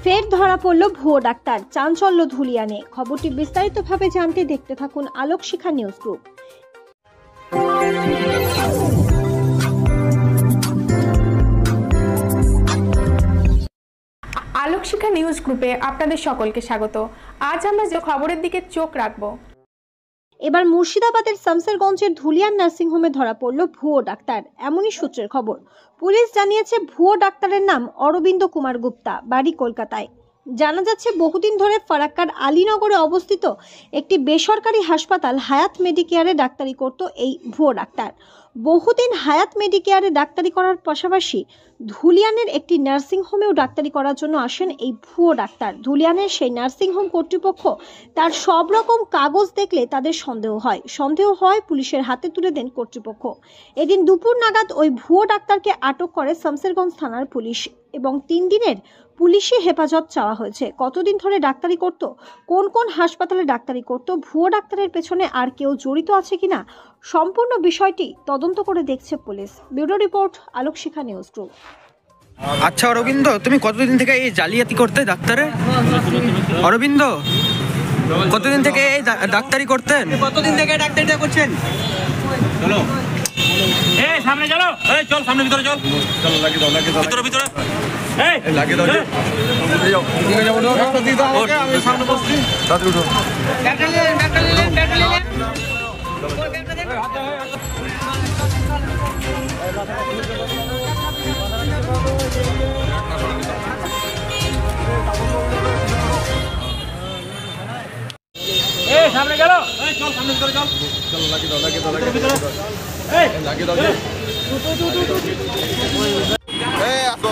ফের ধরা পড়ল ভুয়ো ডাক্তার, চাঞ্চল্য ধুলিয়ানে। খবরটি বিস্তারিতভাবে জানতে দেখতে থাকুন আলোক শিখা নিউজ গ্রুপ। আলোক শিখা নিউজ গ্রুপে আপনাদের সকলকে স্বাগত। আজ আমরা যে খবরের দিকে চোখ রাখবো, এবার মুর্শিদাবাদের শামসেরগঞ্জের ধুলিয়ান নার্সিংহোমে ধরা পড়ল ভুয়ো ডাক্তার, এমনই সূত্রের খবর। পুলিশ জানিয়েছে ভুয়ো ডাক্তারের নাম অরবিন্দ কুমার গুপ্তা, বাড়ি কলকাতায়। জানা যাচ্ছে বহুদিন ধরে ফারাক্কার আলীনগরে অবস্থিত একটি বেসরকারি হাসপাতাল হায়াত মেডিকেয়ারে ডাক্তারি করত এই ভুয়ো ডাক্তার। বহুদিন হায়াত মেডিকেয়ারে ডাক্তারি করার পাশাপাশি ধুলিয়ানের একটি নার্সিংহোমেও ডাক্তারি করার জন্য আসেন এই ভুয়ো ডাক্তার। ধুলিয়ানের সেই নার্সিংহোম কর্তৃপক্ষ তার সব রকম কাগজ দেখলে তাদের সন্দেহ হয় পুলিশের হাতে তুলে দেন কর্তৃপক্ষ। এদিন দুপুর নাগাদ ওই ভুয়ো ডাক্তারকে আটক করে শামসেরগঞ্জ থানার পুলিশ এবং 3 দিনের পুলিশি হেফাজত চাওয়া হয়েছে। কতদিন ধরে ডাক্তারি করত, কোন কোন হাসপাতালে ডাক্তারি করত, ভুয়ো ডাক্তারের পেছনে আর কেউ জড়িত আছে কিনা, সম্পূর্ণ বিষয়টি তদন্ত করে দেখছে পুলিশ। ব্যুরো রিপোর্ট, আলোক শিখা নিউজ গ্রুপ। আচ্ছা অরবিন্দ, তুমি কতদিন থেকে এই জালিয়াতি করতে ডাক্তারে? অরবিন্দ, কতদিন থেকে এই ডাক্তারি করতেন? কতদিন থেকে ডাক্তারিটা করছেন? চলো এই সামনে চলো, এই চল সামনে ভিতরে চল, চলো লাগিয়ে দাও ভিতরে এই লাগিয়ে দাও, ভিতরে যাও, ভিতরে যাও, ডাক্তার দি দাও আমাকে, আমি সামনে বসছি, দাদু উঠো, ডাক্তার নিলেন এই সামনে গেল, এই চল সামনে ভিতরে চল, চলো লাগিয়ে দাও ভিতরে এই লাগিয়ে দাও, এই আসো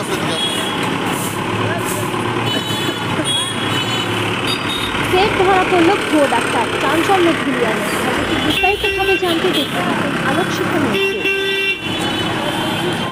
ফের ধরা পড়ল ভুয়ো ডাক্তার, চাঞ্চল্য ধুলিয়ানে। খবরটি বিস্তারিতভাবে জানতে দেখতে থাকুন Alok Shikha news group.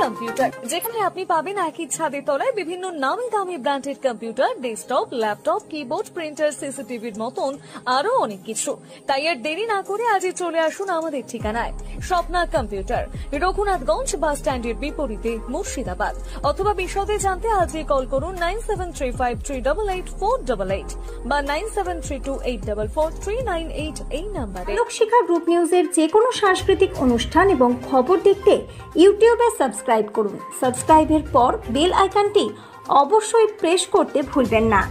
Computer, যেখানে আপনি পাবেন একই ছাদের তলায় বিভিন্ন নামি দামি branded computer, desktop, laptop, keyboard, printer, সিসিটিভির মতন আরো অনেক কিছু। তাই আর দেরি না করে আজই চলে আসুন আমাদের ঠিকানায়, স্বপ্না কম্পিউটার, রঘুনাথগঞ্জ বাস স্ট্যান্ডের বিপরীতে, মুর্শিদাবাদ। অথবা বিশদে জানতে আজই কল করুন 9735388488 বা 9732844398 এই নাম্বারে। আলোক শিখা গ্রুপ নিউজের যে কোনো সাংস্কৃতিক অনুষ্ঠান এবং খবর দেখতে ইউটিউবে সাবস্ক্রাইব করুন। সাবস্ক্রাইবের পর বেল আইকনটি অবশ্যই প্রেস করতে ভুলবেন না।